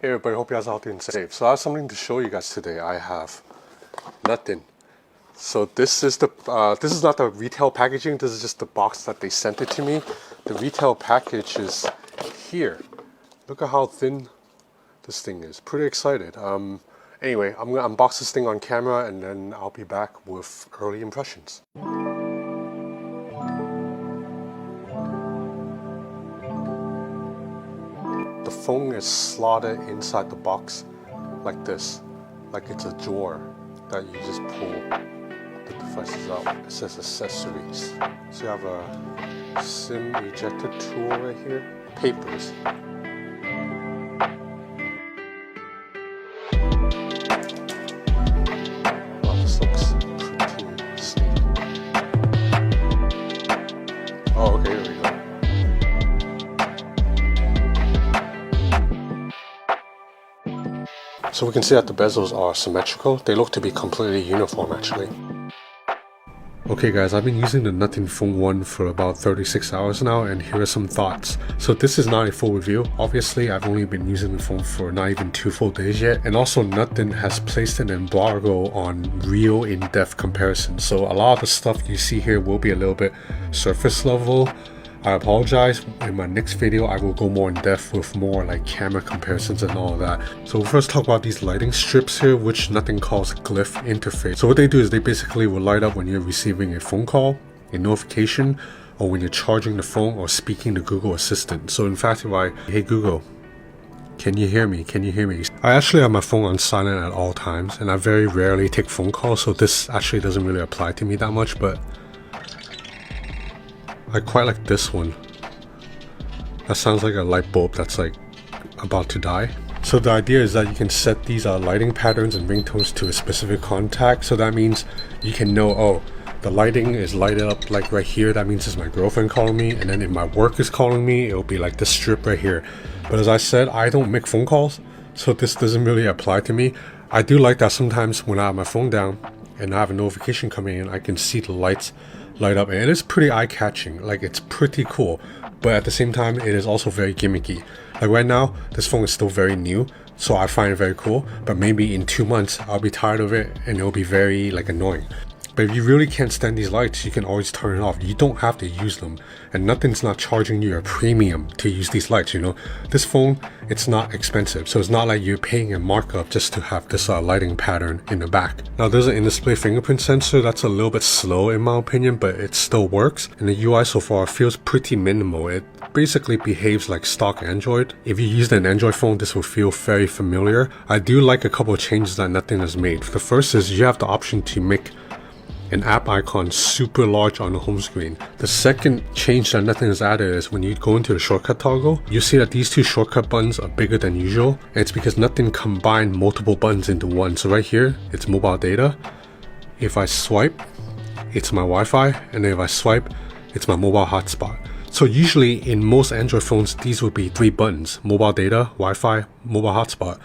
Hey everybody, hope you guys are healthy and safe. So I have something to show you guys today. I have nothing. So this is not the retail packaging. This is just the box that they sent it to me. The retail package is here. Look at how thin this thing is. Pretty excited. Anyway, I'm gonna unbox this thing on camera and then I'll be back with early impressions. The phone is slotted inside the box like this, like it's a drawer that you just pull the devices out. It says accessories. So you have a SIM ejector tool right here. Papers. Wow, this looks pretty sleek. Oh, okay, here we go. So we can see that the bezels are symmetrical. They look to be completely uniform actually. Okay guys, I've been using the Nothing Phone 1 for about 36 hours now, and here are some thoughts. So this is not a full review. Obviously, I've only been using the phone for not even 2 full days yet. And also Nothing has placed an embargo on real in-depth comparison. So a lot of the stuff you see here will be a little bit surface level. I apologize. In my next video, I will go more in depth with more like camera comparisons and all of that. So we'll first talk about these lighting strips here, which Nothing calls glyph interface. So what they do is they basically will light up when you're receiving a phone call, a notification, or when you're charging the phone or speaking to Google Assistant. So in fact, if I, hey Google, can you hear me? Can you hear me? I actually have my phone on silent at all times, and I very rarely take phone calls, so this actually doesn't really apply to me that much, but I quite like this one. That sounds like a light bulb that's like about to die. So the idea is that you can set these lighting patterns and ringtones to a specific contact. So that means you can know, oh, the lighting is lighted up like right here. That means it's my girlfriend calling me. And then if my work is calling me, it'll be like this strip right here. But as I said, I don't make phone calls, so this doesn't really apply to me. I do like that sometimes when I have my phone down and I have a notification coming in, I can see the lights light up, and it is pretty eye-catching. Like, it's pretty cool, but at the same time it is also very gimmicky. Like right now this phone is still very new, so I find it very cool, but maybe in 2 months I'll be tired of it and it'll be very like annoying. But if you really can't stand these lights, you can always turn it off. You don't have to use them, and Nothing's not charging you a premium to use these lights, you know. This phone, it's not expensive, so it's not like you're paying a markup just to have this lighting pattern in the back. Now there's an in-display fingerprint sensor that's a little bit slow in my opinion, but it still works, and the UI so far feels pretty minimal. It basically behaves like stock Android. If you used an Android phone, this will feel very familiar. I do like a couple of changes that Nothing has made. The first is you have the option to make an app icon super large on the home screen. The second change that Nothing has added is when you go into the shortcut toggle, you see that these 2 shortcut buttons are bigger than usual, and it's because Nothing combined multiple buttons into one. So right here, it's mobile data. If I swipe, it's my Wi-Fi, and then if I swipe, it's my mobile hotspot. So usually in most Android phones, these would be 3 buttons: mobile data, Wi-Fi, mobile hotspot.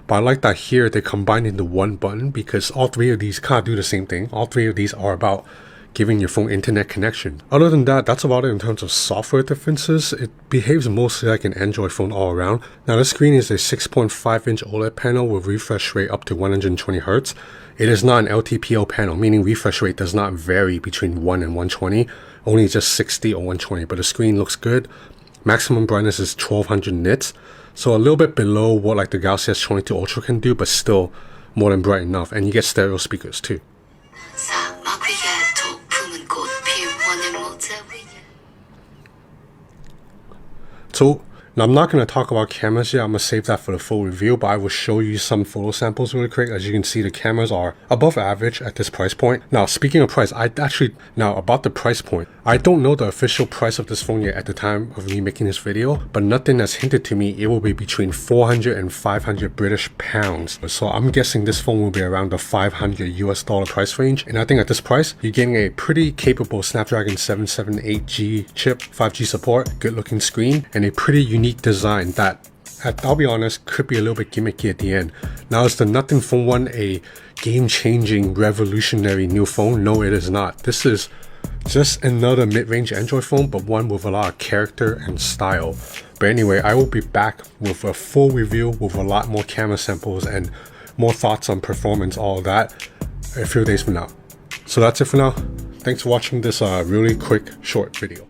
But I like that here they combine into one button, because all 3 of these kind of do the same thing. All 3 of these are about giving your phone internet connection. Other than that, that's about it in terms of software differences. It behaves mostly like an Android phone all around. Now the screen is a 6.5-inch OLED panel with refresh rate up to 120 Hz. It is not an LTPO panel, meaning refresh rate does not vary between 1 and 120, only just 60 or 120, but the screen looks good. Maximum brightness is 1200 nits. So a little bit below what like the Galaxy S22 Ultra can do, but still more than bright enough. And you get stereo speakers too. So now I'm not going to talk about cameras yet. I'm going to save that for the full review, but I will show you some photo samples really quick. As you can see, the cameras are above average at this price point. Now speaking of price, about the price point, I don't know the official price of this phone yet at the time of me making this video, but Nothing has hinted to me it will be between 400 and 500 British pounds. So I'm guessing this phone will be around the $500 US price range. And I think at this price, you're getting a pretty capable Snapdragon 778G chip, 5G support, good looking screen, and a pretty unique design that, I'll be honest, could be a little bit gimmicky at the end. Now, is the Nothing Phone 1 a game-changing, revolutionary new phone? No, it is not. This is Just another mid-range Android phone, but one with a lot of character and style. But anyway, I will be back with a full review with a lot more camera samples and more thoughts on performance, all of that, a few days from now. So that's it for now. Thanks for watching this really quick, short video.